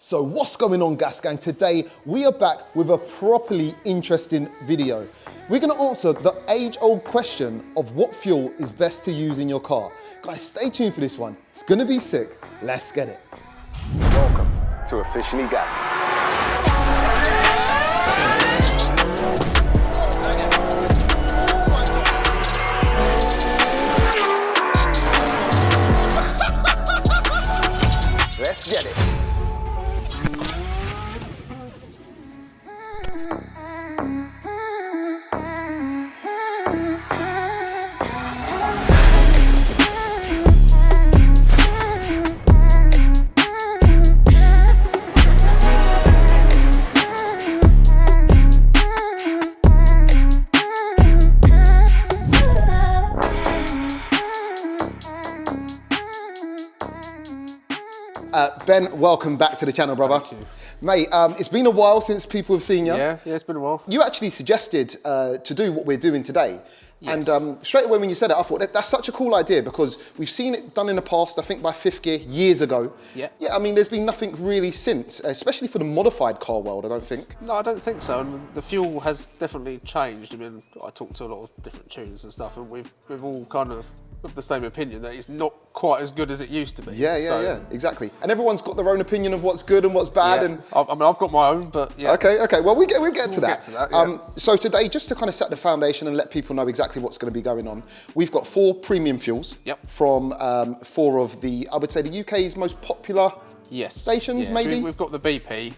So what's going on, Gas Gang? Today we are back with a properly interesting video. We're going to answer the age-old question of what fuel is best to use in your car. Guys, stay tuned for this one. It's going to be sick. Let's get it. Welcome to Officially Gas. Let's get it. Ben, welcome back to the channel, brother. Thank you. Mate, it's been a while since people have seen you. Yeah, it's been a while. You actually suggested to do what we're doing today. Yes. And straight away when you said it, I thought that's such a cool idea because we've seen it done in the past, I think by Fifth Gear years ago. Yeah. Yeah, I mean, there's been nothing really since, especially for the modified car world, I don't think. No, I don't think so. And the fuel has definitely changed. I mean, I talked to a lot of different tuners and stuff, and we've all kind of the same opinion that it's not quite as good as it used to be. Yeah, exactly. And everyone's got their own opinion of what's good and what's bad. Yeah. And I mean, I've got my own, but yeah. Okay. Well, we'll get to that. We'll get to that, yeah. So today, just to kind of set the foundation and let people know exactly what's going to be going on, we've got 4 premium fuels. Yep. From 4 of the, I would say, the UK's most popular stations, Yeah. maybe. So we've got the BP,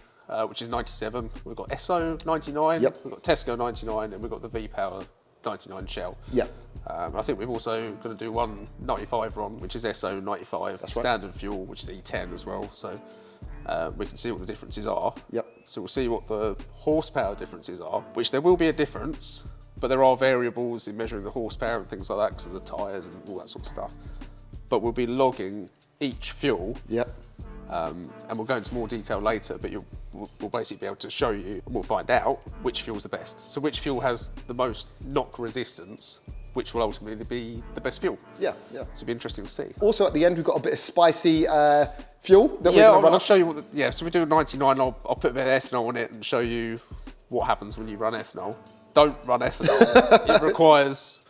which is 97. We've got SO 99. Yep. We've got Tesco 99, and we've got the V-Power 99 Shell. Yeah. I think we've also going to do one 95 RON, which is SO 95, That's standard fuel, which is E10 as well. So we can see what the differences are. Yep. So we'll see what the horsepower differences are, which there will be a difference, but there are variables in measuring the horsepower and things like that because of the tyres and all that sort of stuff. But we'll be logging each fuel. Yep. And we'll go into more detail later, but we'll basically be able to show you, and we'll find out which fuel's the best. So which fuel has the most knock resistance, which will ultimately be the best fuel. Yeah. So it'll be interesting to see. Also at the end, we've got a bit of spicy fuel that we're Yeah, going to run I'll up. show you what so we do a 99, I'll put a bit of ethanol on it and show you what happens when you run ethanol. Don't run ethanol. It requires,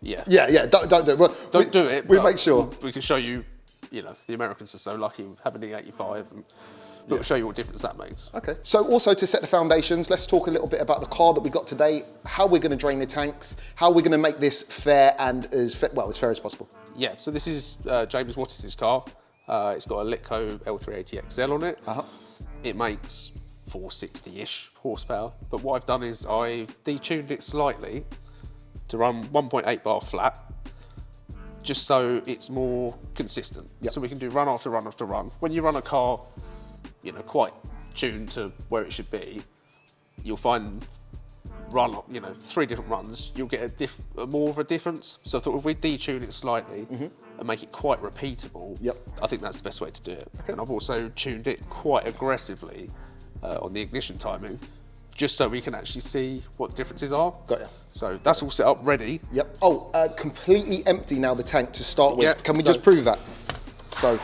Yeah, don't do it. Well, don't do it. We but make sure. We can show you, the Americans are so lucky with having the 85, and we'll show you what difference that makes. Okay. So also to set the foundations, let's talk a little bit about the car that we got today, how we're going to drain the tanks, how we're going to make this fair and as fair as possible. Yeah, so this is James Wattis's car. It's got a Litco L380XL on it. Uh-huh. It makes 460-ish horsepower, but what I've done is I've detuned it slightly to run 1.8 bar flat, just so it's more consistent. Yep. So we can do run after run after run. When you run a car, quite tuned to where it should be, you'll find 3 different runs, you'll get more of a difference. So I thought if we detune it slightly and make it quite repeatable, Yep. I think that's the best way to do it. Okay. And I've also tuned it quite aggressively on the ignition timing, just so we can actually see what the differences are. Got ya. So that's all set up ready. Yep. Oh, completely empty now, the tank to start with. Yep, Can we so- just prove that? So,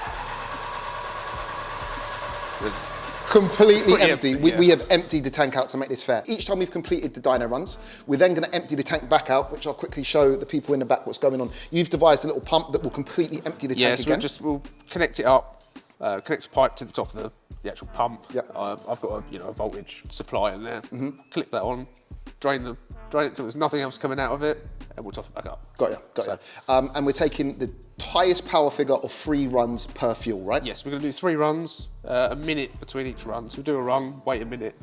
There's- completely Pretty empty. empty, We yeah. have emptied the tank out to make this fair. Each time we've completed the dyno runs, we're then going to empty the tank back out, which I'll quickly show the people in the back what's going on. You've devised a little pump that will completely empty the tank so again. we'll connect it up, connect a pipe to the top of the actual pump. Yep. I've got a voltage supply in there. Clip that on, drain it till there's nothing else coming out of it, and we'll top it back up. Got ya. And we're taking the highest power figure of 3 runs per fuel, right? Yes, we're going to do 3 runs, a minute between each run. So we'll do a run, wait a minute,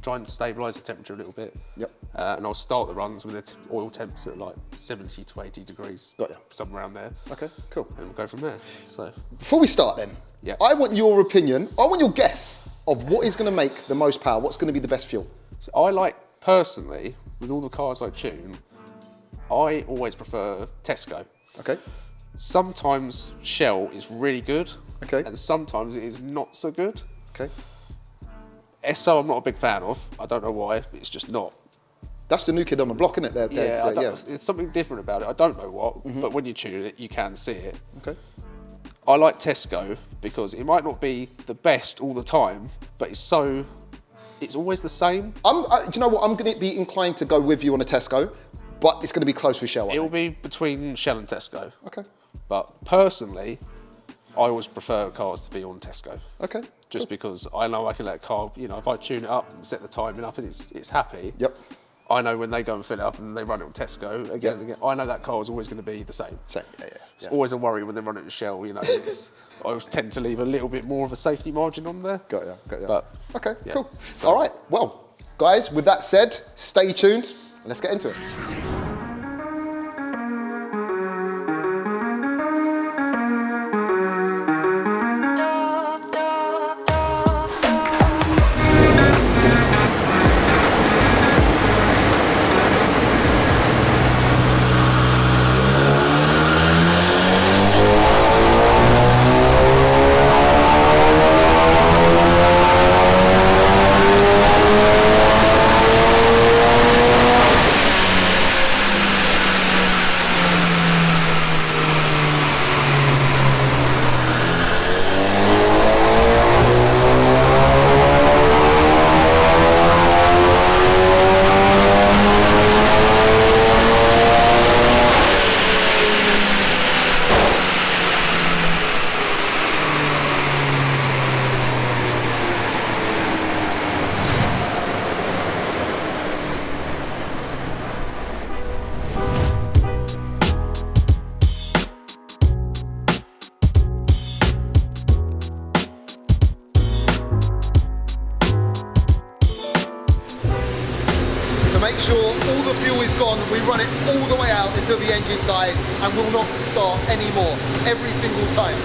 try and stabilise the temperature a little bit. Yep. And I'll start the runs with the oil temps at like 70 to 80 degrees. Got ya. Somewhere around there. Okay, cool. And we'll go from there. So Before we start then, Yeah. I want your opinion, I want your guess of what is going to make the most power, what's going to be the best fuel. So I like, personally, with all the cars I tune, I always prefer Tesco. Okay. Sometimes Shell is really good, Okay. and sometimes it is not so good. Okay. SO I'm not a big fan of. I don't know why, it's just not. That's the new kid on the block, isn't it? There's something different about it. I don't know what, but when you tune it, you can see it. Okay. I like Tesco because it might not be the best all the time, but it's always the same. Do you know what? I'm going to be inclined to go with you on a Tesco, but it's going to be close with Shell. It'll be between Shell and Tesco. Okay. But personally, I always prefer cars to be on Tesco. Okay. Just because I know I can let a car, you know, if I tune it up and set the timing up and it's happy. Yep. I know when they go and fill it up and they run it on Tesco again and again, I know that car is always going to be the same. Same, yeah. It's always a worry when they run it with Shell, you know. I always tend to leave a little bit more of a safety margin on there. Got ya. But, okay, yeah. cool. All right, well, guys, with that said, stay tuned. Let's get into it. Make sure all the fuel is gone, we run it all the way out until the engine dies and will not start anymore, every single time.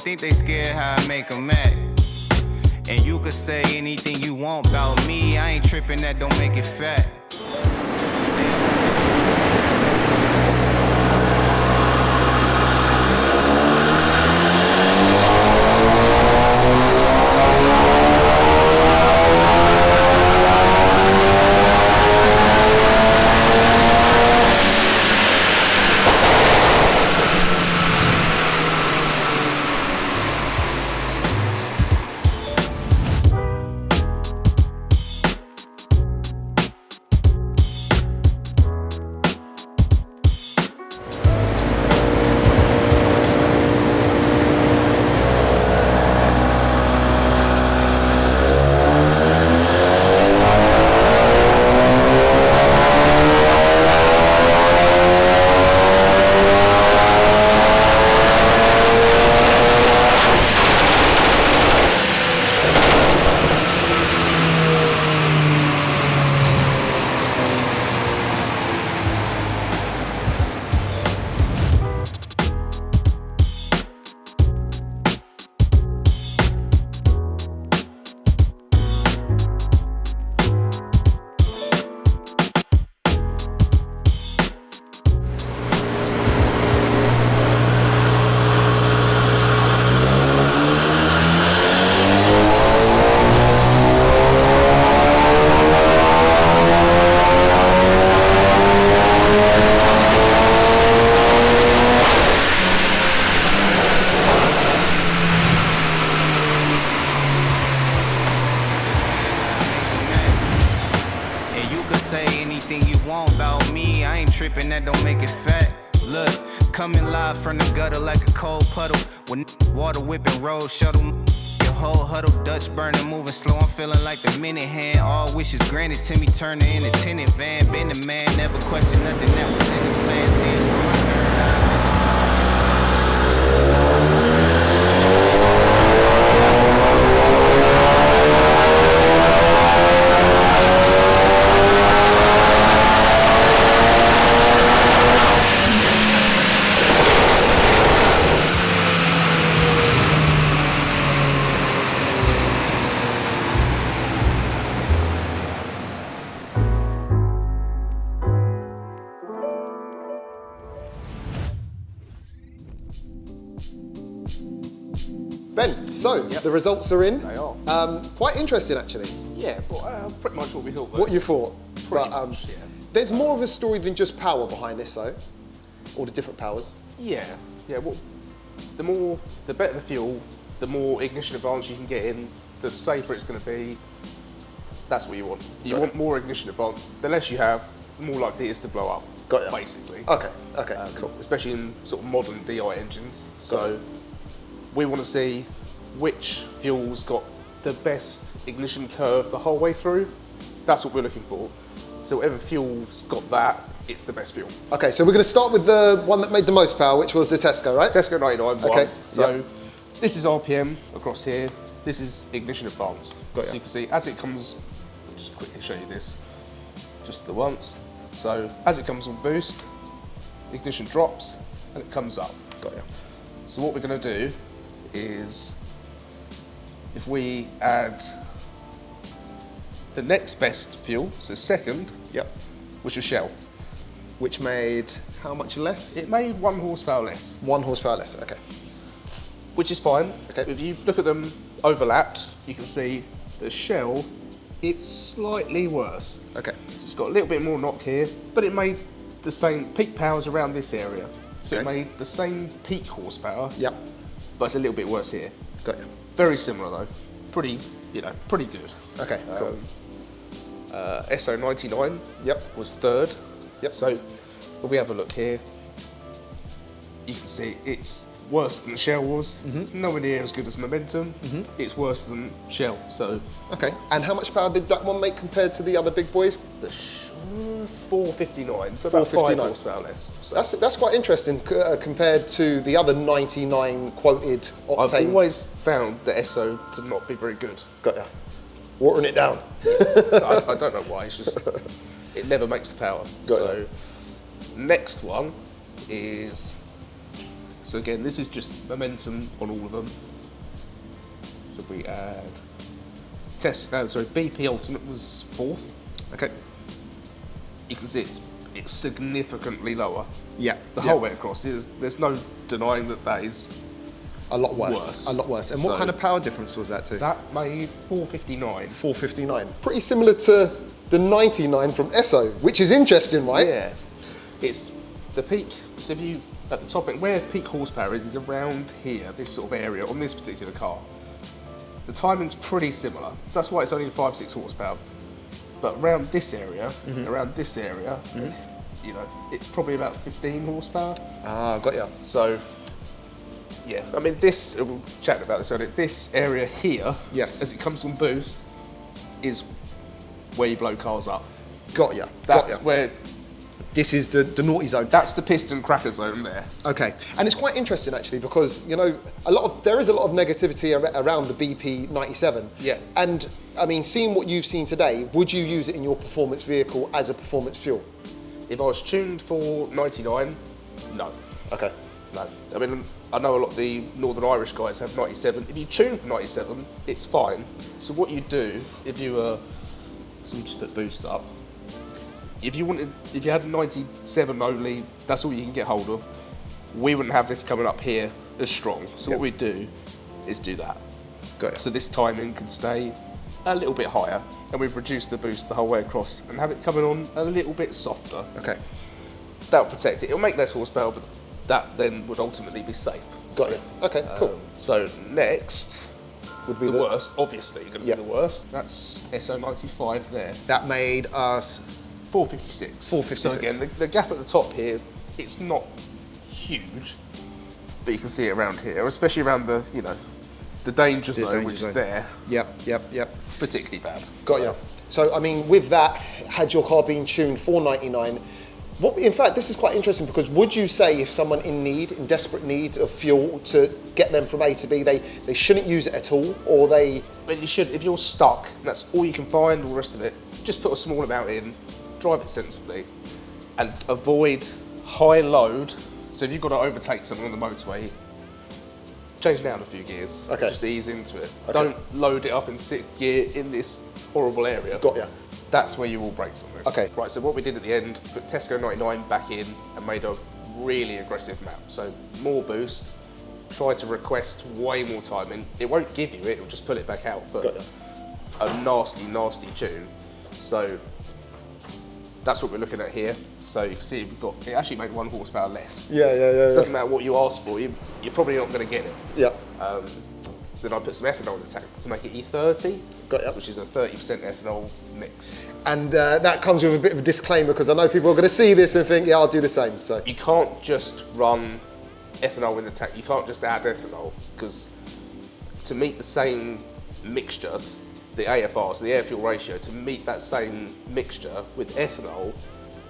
Think they scared how I make them act. And you could say anything you want about me, I ain't tripping, that don't make it fact. Tripping, that don't make it fat. Look, coming live from the gutter like a cold puddle. When water whipping road shuttle, your whole huddle, Dutch burning, moving slow. I'm feeling like the minute hand. All wishes granted to me, turning in a tenant van. Been the man, never questioned nothing that was in the plan. See it from my third eye. Ben, so the results are in. They are. Quite interesting, actually. Yeah, but pretty much what we thought. What you thought. Pretty much, yeah. There's more of a story than just power behind this, though. All the different powers. Yeah. Well, the better the fuel, the more ignition advance you can get in, the safer it's going to be. That's what you want. You want more ignition advance. The less you have, the more likely it is to blow up. Got ya. Basically. Okay, cool. Especially in sort of modern DI engines. So we want to see which fuel's got the best ignition curve the whole way through. That's what we're looking for. So whatever fuel's got that, it's the best fuel. Okay, so we're going to start with the one that made the most power, which was the Tesco, right? Tesco 99 one. Okay. So this is RPM across here. This is ignition advance. Got so ya. you can see as it comes, I'll just quickly show you this, just the once. So as it comes on boost, ignition drops and it comes up. Got ya. So what we're going to do is, if we add the next best fuel, so second, Yep. which was Shell, Which made how much less? it made 1 horsepower less, 1 horsepower less, okay. which is fine. Okay. If you look at them overlapped, you can see the Shell, it's slightly worse. Okay. So it's got a little bit more knock here, but it made the same peak powers around this area. So it Okay. made the same peak horsepower, Yep. but it's a little bit worse here. Got ya. Very similar though. Pretty good. Okay, cool. SO99 Yep. was third. Yep. So if we have a look here, you can see it's worse than Shell was. It's nowhere near as good as Momentum. It's worse than Shell. So Okay, and how much power did that one make compared to the other big boys? the 459, so about 5 459. horsepower less. So That's quite interesting compared to the other 99 quoted I've octane. always found the SO to not be very good. Got ya. Watering it down. I don't know why. It's just it never makes the power. Got so it. next one is, so again this is just Momentum on all of them. So if we add BP Ultimate was 4th. Okay. You can see it's significantly lower. Yeah. The whole way across. There's no denying that is A lot worse. Worse. A lot worse. And what So- kind of power difference was that to? that made 459. 459. Pretty similar to the 99 from Esso, which is interesting, right? Yeah, it's the peak. So if you at the top end, where peak horsepower is around here, this sort of area on this particular car. The timing's pretty similar. That's why it's only 5-6 horsepower. But around this area, you know, it's probably about 15 horsepower. Ah, got ya. So, yeah, I mean, this, we'll chat about this earlier, this area here, Yes. as it comes on boost, is where you blow cars up. Got ya. That's where, This is the naughty zone. that's the piston cracker zone there. Okay, and it's quite interesting actually because you know there is a lot of negativity around the BP 97. Yeah. And I mean, seeing what you've seen today, would you use it in your performance vehicle as a performance fuel? If I was tuned for 99, no. Okay. No. I mean, I know a lot of the Northern Irish guys have 97. If you tune for 97, it's fine. So what you do, if you so we just put boost up. If you had 97 only, that's all you can get hold of. We wouldn't have this coming up here as strong. So what we do is do that. Got it. So this timing can stay a little bit higher, and we've reduced the boost the whole way across and have it coming on a little bit softer. Okay. That'll protect it. It'll make less horsepower, but that then would ultimately be safe. Got it. Okay. Cool. So next, Would be the worst, obviously, going to Yeah. be the worst. That's SO95 there. That made us 456. 456. So again, the gap at the top here, it's not huge, but you can see it around here, especially around the, you know, the danger zone, danger which zone. is there, Yep. particularly bad. Got ya. So I mean, with that, had your car been tuned for 99, what? In fact, this is quite interesting because would you say if someone in desperate need of fuel to get them from A to B, they shouldn't use it at all, or they? But you should, if you're stuck, and that's all you can find, all the rest of it, just put a small amount in, drive it sensibly, and avoid high load. So if you've got to overtake someone on the motorway, change down a few gears. Okay. Just ease into it. Okay. Don't load it up in 6th gear in this horrible area. Got ya. That's where you will break something. Okay. Right, so what we did at the end, put Tesco 99 back in and made a really aggressive map. So more boost, try to request way more timing, it won't give you it, it'll just pull it back out, but Got ya. a nasty, nasty tune. So that's what we're looking at here. So you can see it actually made 1 horsepower less. Yeah. Doesn't matter what you ask for, you're probably not going to get it. Yeah. So then I put some ethanol in the tank to make it E30, Got ya. which is a 30% ethanol mix. And that comes with a bit of a disclaimer because I know people are going to see this and think, yeah, I'll do the same. So You can't just run ethanol in the tank. You can't just add ethanol, because to meet the same mixture, the AFR, so the air fuel ratio, to meet that same mixture with ethanol,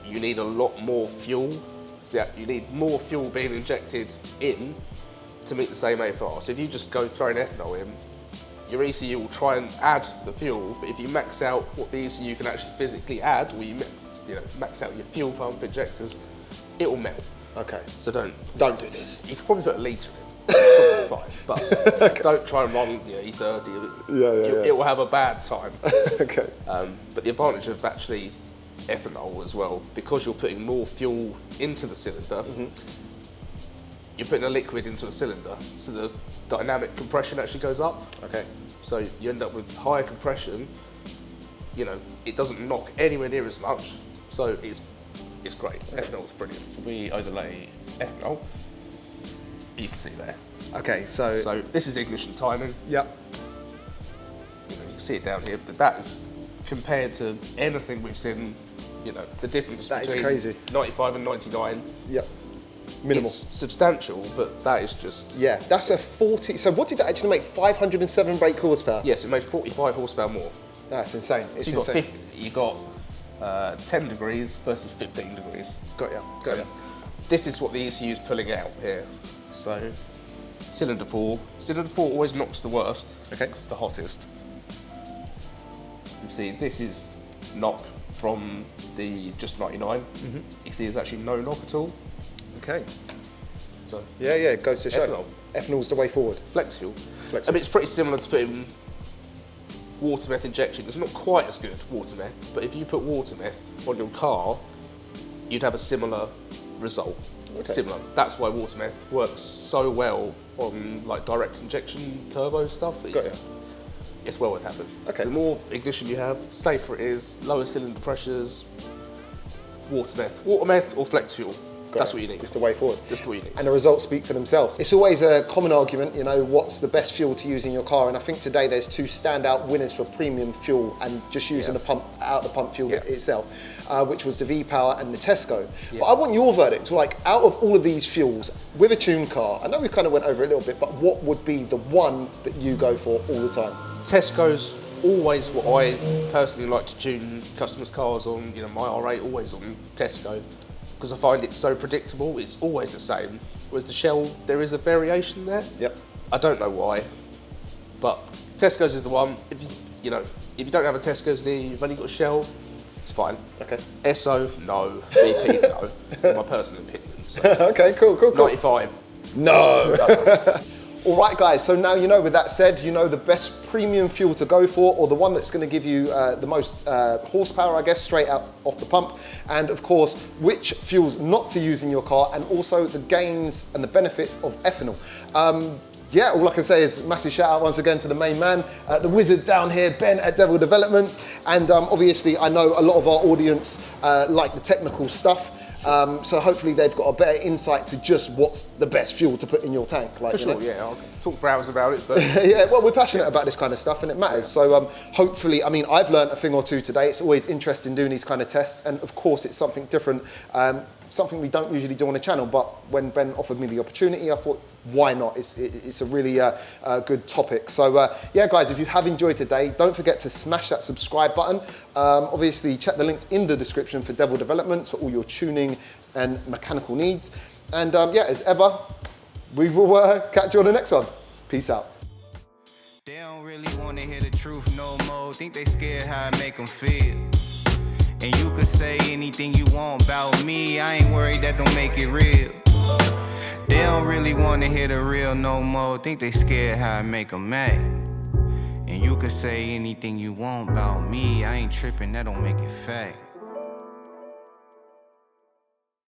you need a lot more fuel. So you need more fuel being injected in to meet the same AFR. So if you just go throwing ethanol in, your ECU will try and add the fuel, but if you max out what the ECU can actually physically add, or you max out your fuel pump injectors, it will melt. okay, So don't do this. You could probably put a litre in, probably fine, but don't try and run E30. Yeah. It will have a bad time. Okay. But the advantage of actually ethanol as well, because you're putting more fuel into the cylinder, you're putting a liquid into a cylinder, so the dynamic compression actually goes up. Okay. So you end up with higher compression. It doesn't knock anywhere near as much, so it's great. Ethanol is brilliant. So we overlay ethanol. You can see there. Okay. So this is ignition timing. Yep. You can see it down here, but that is compared to anything we've seen. The difference That is between crazy. 95 and 99. Yep. Minimal. It's substantial, but that is just. Yeah, that's a 40. So what did that actually make? 507 brake horsepower. Yes, it made 45 horsepower more. That's insane. It's So you got insane. 50. You got 10 degrees versus 15 degrees. Got ya. This is what the ECU is pulling out here. So cylinder 4. Cylinder 4 always knocks the worst. Okay. It's the hottest. You see, this is knock from the just 99. You see, there's actually no knock at all. Okay. So Yeah, it goes to show. Ethanol. Ethanol's the way forward. flex fuel. Flex I mean, it's pretty similar to putting water meth injection. It's not quite as good, water meth, but if you put water meth on your car, you'd have a similar result. Okay. Similar. That's why water meth works so well on like direct injection turbo stuff. Got ya. It's well worth having. Okay. So the more ignition you have, safer it is, lower cylinder pressures, water meth or flex fuel. That's what you need. It's the way forward. That's what you need. And the results speak for themselves. It's always a common argument, what's the best fuel to use in your car? And I think today there's 2 standout winners for premium fuel and just using the pump fuel itself, which was the V-Power and the Tesco. Yeah. But I want your verdict. Like, out of all of these fuels, with a tuned car, I know we kind of went over it a little bit, but what would be the one that you go for all the time? Tesco's always what I personally like to tune customers' cars on. My R8 always on Tesco, because I find it so predictable. It's always the same. Whereas the Shell, there is a variation there. Yep. I don't know why, but Tesco's is the one. If you don't have a Tesco's near you, you've only got a Shell, it's fine. Okay. Esso, no. BP, no. My personal opinion. So. Okay, cool. 95. No. All right, guys, so now with that said, the best premium fuel to go for, or the one that's going to give you the most horsepower, I guess, straight out off the pump, and of course, which fuels not to use in your car, and also the gains and the benefits of ethanol. All I can say is massive shout out once again to the main man, the wizard down here, Ben at Devil Developments, and obviously I know a lot of our audience like the technical stuff. So hopefully they've got a better insight to just what's the best fuel to put in your tank. For sure, yeah. I'll talk for hours about it, but yeah, well, we're passionate about this kind of stuff and it matters. So hopefully, I've learned a thing or two today. It's always interesting doing these kind of tests, and of course it's something different, something we don't usually do on the channel, but when Ben offered me the opportunity, I thought, why not? It's a really good topic. So yeah, guys, if you have enjoyed today, don't forget to smash that subscribe button. Obviously, check the links in the description for Devil Developments for all your tuning and mechanical needs. And as ever, we will catch you on the next one. Peace out. They don't really want to hear the truth no more. Think they scared how I make them feel. And you could say anything you want about me. I ain't worried, that don't make it real. They don't really want to hear the real no more. Think they scared how I make them mad. And you could say anything you want about me. I ain't tripping, that don't make it fact.